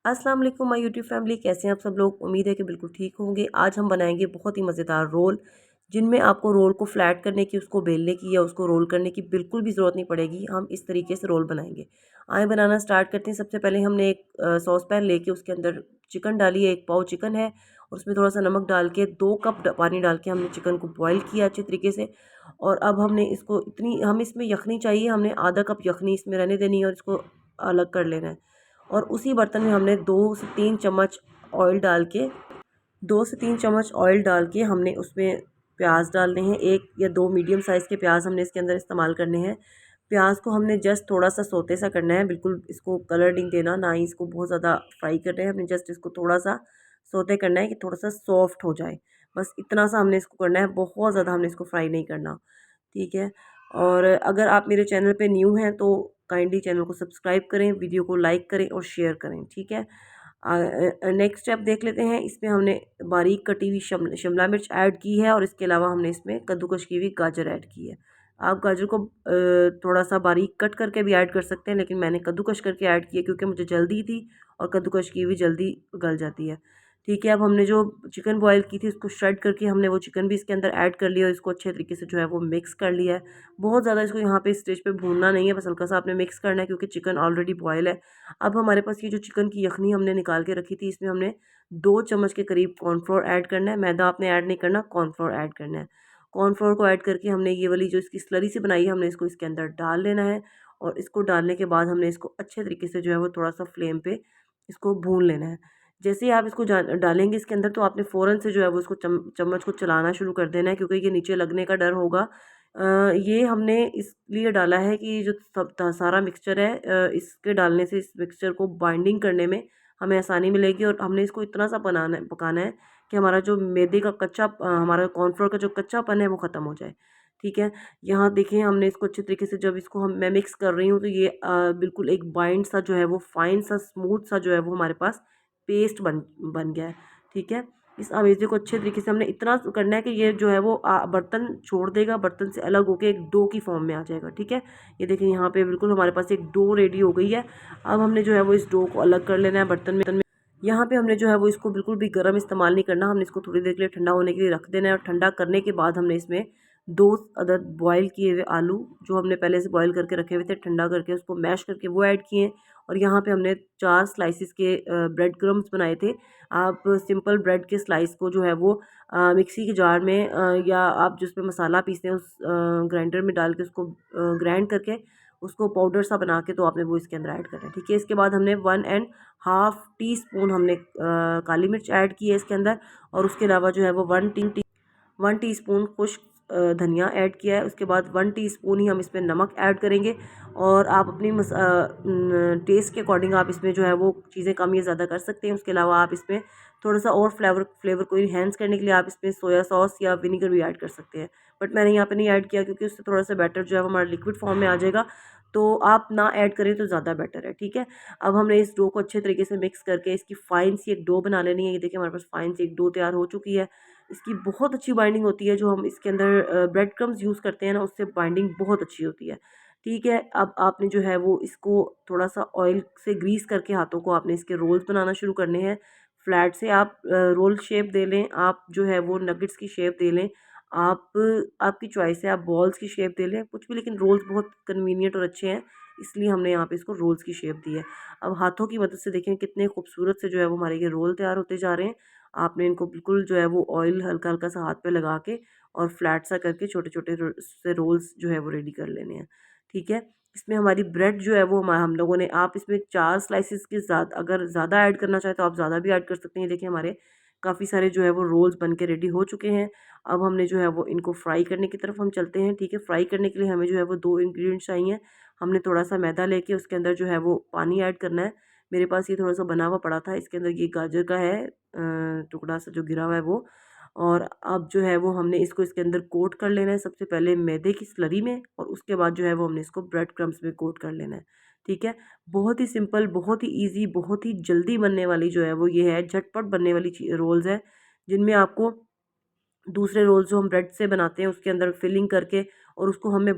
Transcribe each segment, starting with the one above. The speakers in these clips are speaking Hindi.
अस्सलाम वालेकुम माय यूट्यूब फैमिली, कैसे हैं आप सब लोग। उम्मीद है कि बिल्कुल ठीक होंगे। आज हम बनाएंगे बहुत ही मज़ेदार रोल, जिनमें आपको रोल को फ्लैट करने की, उसको बेलने की या उसको रोल करने की बिल्कुल भी ज़रूरत नहीं पड़ेगी। हम इस तरीके से रोल बनाएंगे। आए बनाना स्टार्ट करते हैं। सबसे पहले हमने एक सॉस पैन लेके उसके अंदर चिकन डाली है। 1 पाव चिकन है और उसमें थोड़ा सा नमक डाल के 2 कप पानी डाल के हमने चिकन को बॉयल किया अच्छे तरीके से। और अब हमने इसको हम इसमें यखनी चाहिए, हमने आधा कप यखनी इसमें रहने देनी है और इसको अलग कर लेना है। और उसी बर्तन में हमने 2 से 3 चम्मच ऑयल डाल के 2 से 3 चम्मच ऑयल डाल के हमने उसमें प्याज डालने हैं। 1 या 2 मीडियम साइज़ के प्याज हमने इसके अंदर इस्तेमाल करने हैं। प्याज को हमने जस्ट थोड़ा सा सोते सा करना है, बिल्कुल इसको कलर नहीं देना, ना ही इसको बहुत ज़्यादा फ्राई करना है। हमने जस्ट इसको थोड़ा सा सोते करना है कि थोड़ा सा सॉफ्ट हो जाए, बस इतना सा हमने इसको करना है। बहुत ज़्यादा हमने इसको फ्राई नहीं करना, ठीक है। और अगर आप मेरे चैनल पे न्यू हैं तो काइंडली चैनल को सब्सक्राइब करें, वीडियो को लाइक करें और शेयर करें, ठीक है। नेक्स्ट स्टेप देख लेते हैं। इसमें हमने बारीक कटी हुई शिमला मिर्च ऐड की है और इसके अलावा हमने इसमें कद्दूकश की हुई गाजर ऐड की है। आप गाजर को थोड़ा सा बारीक कट करके भी ऐड कर सकते हैं, लेकिन मैंने कद्दूकश करके ऐड किया क्योंकि मुझे जल्दी थी और कद्दूकश की हुई जल्दी गल जाती है, ठीक है। अब हमने जो चिकन बॉयल की थी उसको श्रेड करके हमने वो चिकन भी इसके अंदर ऐड कर लिया और इसको अच्छे तरीके से जो है वो मिक्स कर लिया है। बहुत ज़्यादा इसको यहाँ पे स्टेज पे भूनना नहीं है, बस हल्का सा आपने मिक्स करना है क्योंकि चिकन ऑलरेडी बॉयल है। अब हमारे पास ये जो चिकन की यखनी हमने निकाल के रखी थी, इसमें हमने 2 चम्मच के करीब कॉर्नफ्लोर ऐड करना है। मैदा आपने ऐड नहीं करना, कॉर्नफ्लोर ऐड करना है। कॉर्नफ्लोर को ऐड करके हमने ये वाली जो इसकी स्लरी सी बनाई है, हमने इसको इसके अंदर डाल लेना है। और इसको डालने के बाद हमने इसको अच्छे तरीके से जो है वो थोड़ा सा फ्लेम पे इसको भून लेना है। जैसे ही आप इसको डालेंगे इसके अंदर, तो आपने फ़ौरन से जो है वो इसको चम्मच को चलाना शुरू कर देना है क्योंकि ये नीचे लगने का डर होगा। ये हमने इसलिए डाला है कि जो सारा मिक्सचर है, इसके डालने से इस मिक्सचर को बाइंडिंग करने में हमें आसानी मिलेगी। और हमने इसको इतना सा पकाना है कि हमारा जो मैदे का हमारा कॉर्नफ्लोर का जो कच्चापन है वो ख़त्म हो जाए, ठीक है। यहाँ देखिए हमने इसको अच्छे तरीके से, जब इसको मैं मिक्स कर रही हूँ तो ये बिल्कुल एक बाइंड सा जो है वो फाइन सा स्मूथ सा जो है वो हमारे पास पेस्ट बन बन गया है, ठीक है। इस अमेज़े को अच्छे तरीके से हमने इतना करना है कि ये जो है वो बर्तन छोड़ देगा, बर्तन से अलग होकर एक डो की फॉर्म में आ जाएगा, ठीक है। ये देखिए यहाँ पे बिल्कुल हमारे पास एक डो रेडी हो गई है। अब हमने जो है वो इस डो को अलग कर लेना है बर्तन में। यहाँ पे हमने जो है वो इसको बिल्कुल भी गर्म इस्तेमाल नहीं करना, हमने इसको थोड़ी देर के लिए ठंडा होने के लिए रख देना है। और ठंडा करने के बाद हमने इसमें 2 अदद बॉयल किए हुए आलू, जो हमने पहले से बॉयल करके रखे हुए थे, ठंडा करके उसको मैश करके वो ऐड किए। और यहाँ पे हमने 4 स्लाइसिस के ब्रेड क्रम्स बनाए थे। आप सिंपल ब्रेड के स्लाइस को जो है वो मिक्सी के जार में या आप जिसमें मसाला पीसते हैं उस ग्राइंडर में डाल के उसको ग्राइंड करके उसको पाउडर सा बना के तो आपने वो इसके अंदर ऐड करना है, ठीक है। इसके बाद हमने 1.5 टीस्पून हमने काली मिर्च ऐड की है इसके अंदर। और उसके अलावा जो है वो 1 टीस्पून खुश्क धनिया ऐड किया है। उसके बाद 1 टीस्पून ही हम इसमें नमक ऐड करेंगे। और आप अपनी टेस्ट के अकॉर्डिंग आप इसमें जो है वो चीज़ें कम या ज़्यादा कर सकते हैं। उसके अलावा आप इसमें थोड़ा सा और फ्लेवर को इन्हेंस करने के लिए आप इसमें सोया सॉस या विनीगर भी ऐड कर सकते हैं, बट मैंने यहाँ पे नहीं ऐड किया क्योंकि उससे थोड़ा सा बैटर जो है वो हमारा लिक्विड फॉर्म में आ जाएगा। तो आप ना ऐड करें तो ज़्यादा बेटर है, ठीक है। अब हमने इस डो को अच्छे तरीके से मिक्स करके इसकी फाइन सी एक डो बना लेनी है। ये देखिए हमारे पास फाइन सी एक डो तैयार हो चुकी है। इसकी बहुत अच्छी बाइंडिंग होती है, जो हम इसके अंदर ब्रेड क्रम्स यूज़ करते हैं ना, उससे बाइंडिंग बहुत अच्छी होती है, ठीक है। अब आपने जो है वो इसको थोड़ा सा ऑयल से ग्रीस करके हाथों को आपने इसके रोल्स बनाना शुरू करने हैं। फ्लैट से आप रोल शेप दे लें, आप जो है वो नगेट्स की शेप दे लें, आप आपकी चॉइस है, आप बॉल्स की शेप दे लें, कुछ भी, लेकिन रोल्स बहुत कन्वीनियंट और अच्छे हैं, इसलिए हमने यहाँ पे इसको रोल्स की शेप दी है। अब हाथों की मदद से देखें कितने खूबसूरत से जो है वो हमारे ये रोल तैयार होते जा रहे हैं। आपने इनको बिल्कुल जो है वो ऑयल हल्का हल्का सा हाथ पे लगा के और फ्लैट सा करके छोटे छोटे से रोल्स जो है वो रेडी कर लेने हैं, ठीक है। इसमें हमारी ब्रेड जो है वो हम लोगों ने, आप इसमें 4 स्लाइसिस के ज़्यादा, अगर ज़्यादा ऐड करना चाहें तो आप ज़्यादा भी ऐड कर सकते हैं। देखिए हमारे काफ़ी सारे जो है वो रोल्स बन के रेडी हो चुके हैं। अब हमने जो है वो इनको फ्राई करने की तरफ हम चलते हैं, ठीक है। फ्राई करने के लिए हमें जो है वो 2 इंग्रेडिएंट्स चाहिए। हमने थोड़ा सा मैदा लेके उसके अंदर जो है वो पानी ऐड करना है। मेरे पास ये थोड़ा सा बना हुआ पड़ा था, इसके अंदर ये गाजर का है टुकड़ा सा जो गिरा हुआ है वो। और अब जो है वो हमने इसको इसके अंदर कोट कर लेना है, सबसे पहले मैदे की स्लरी में, और उसके बाद जो है वो हमने इसको ब्रेड क्रम्स में कोट कर लेना है, ठीक है। बहुत ही सिंपल, बहुत ही ईजी, बहुत ही जल्दी बनने वाली जो है वो ये है, झटपट बनने वाली रोल्स है, जिनमें आपको दूसरे रोल्स जो हम ब्रेड से बनाते हैं उसके अंदर फिलिंग करके और उसको हमें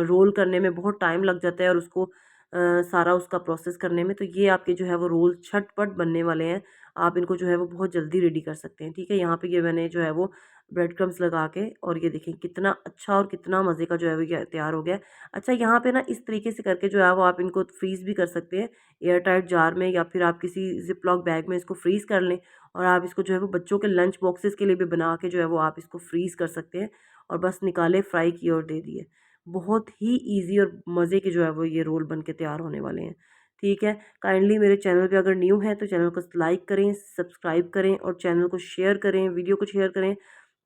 रोल करने में बहुत टाइम लग जाता है और उसको सारा उसका प्रोसेस करने में। तो ये आपके जो है वो रोल झटपट बनने वाले हैं। आप इनको जो है वो बहुत जल्दी रेडी कर सकते हैं। ठीक है, यहाँ पे ये मैंने जो है वो ब्रेड क्रम्स लगा के, और ये देखें कितना अच्छा और कितना मज़े का जो है वो ये तैयार हो गया है। अच्छा, यहाँ पे ना इस तरीके से करके जो है वो आप इनको फ्रीज़ भी कर सकते हैं एयर टाइट जार में, या फिर आप किसी जिप लॉक बैग में इसको फ्रीज़ कर लें। और आप इसको जो है वो बच्चों के लंच बॉक्सेस के लिए भी बना के जो है वो आप इसको फ्रीज़ कर सकते हैं, और बस निकाले, फ्राई किए और दे दिए। बहुत ही ईज़ी और मज़े के जो है वो ये रोल बन के तैयार होने वाले हैं। ठीक है, काइंडली मेरे चैनल पे अगर न्यू है तो चैनल को लाइक करें, सब्सक्राइब करें और चैनल को शेयर करें, वीडियो को शेयर करें,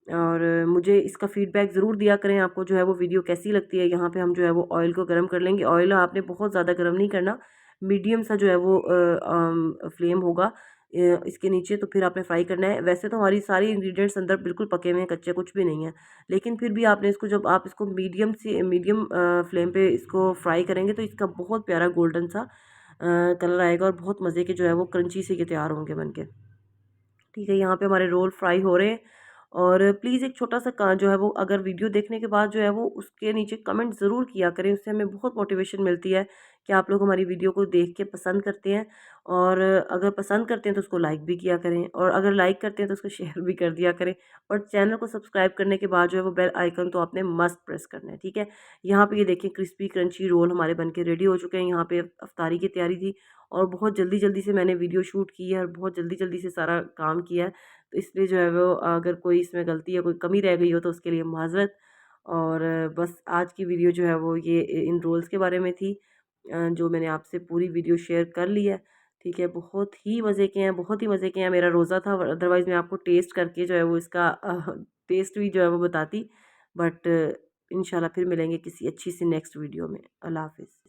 और मुझे इसका फ़ीडबैक ज़रूर दिया करें, आपको जो है वो वीडियो कैसी लगती है। यहाँ पे हम जो है वो ऑयल को गर्म कर लेंगे। ऑयल आपने बहुत ज़्यादा गर्म नहीं करना, मीडियम सा जो है वो फ्लेम होगा इसके नीचे, तो फिर आपने फ्राई करना है। वैसे तो हमारी सारी इंग्रेडिएंट्स अंदर बिल्कुल पके हुए हैं, कच्चे कुछ भी नहीं है, लेकिन फिर भी आपने इसको, जब आप इसको मीडियम फ्लेम पे इसको फ्राई करेंगे तो इसका बहुत प्यारा गोल्डन सा कलर आएगा, और बहुत मज़े के जो है वो क्रंची से ये तैयार होंगे बनके। ठीक है, यहाँ पे हमारे रोल फ्राई हो रहे हैं। और प्लीज़ एक छोटा सा जो है वो, अगर वीडियो देखने के बाद जो है वो उसके नीचे कमेंट ज़रूर किया करें, उससे हमें बहुत मोटिवेशन मिलती है कि आप लोग हमारी वीडियो को देख के पसंद करते हैं। और अगर पसंद करते हैं तो उसको लाइक भी किया करें, और अगर लाइक करते हैं तो उसको शेयर भी कर दिया करें। और चैनल को सब्सक्राइब करने के बाद जो है वो बेल आइकन तो आपने मस्ट प्रेस करना है। ठीक है, यहाँ पे ये देखें क्रिस्पी क्रंची रोल हमारे बन के रेडी हो चुके हैं। यहाँ पे अफ्तारी की तैयारी थी, और बहुत जल्दी जल्दी से मैंने वीडियो शूट की है, और बहुत जल्दी जल्दी से सारा काम किया है, तो इसलिए जो है वो अगर कोई इसमें गलती या कोई कमी रह गई हो तो उसके लिए माज़रत। और बस आज की वीडियो जो है वो ये इन रोल्स के बारे में थी, जो मैंने आपसे पूरी वीडियो शेयर कर ली है। ठीक है, बहुत ही मज़े के हैं, बहुत ही मज़े के हैं। मेरा रोज़ा था, अदरवाइज़ मैं आपको टेस्ट करके जो है वो इसका टेस्ट भी जो है वो बताती। बट इंशाल्लाह फिर मिलेंगे किसी अच्छी सी नेक्स्ट वीडियो में। अल्लाह हाफ़िज़।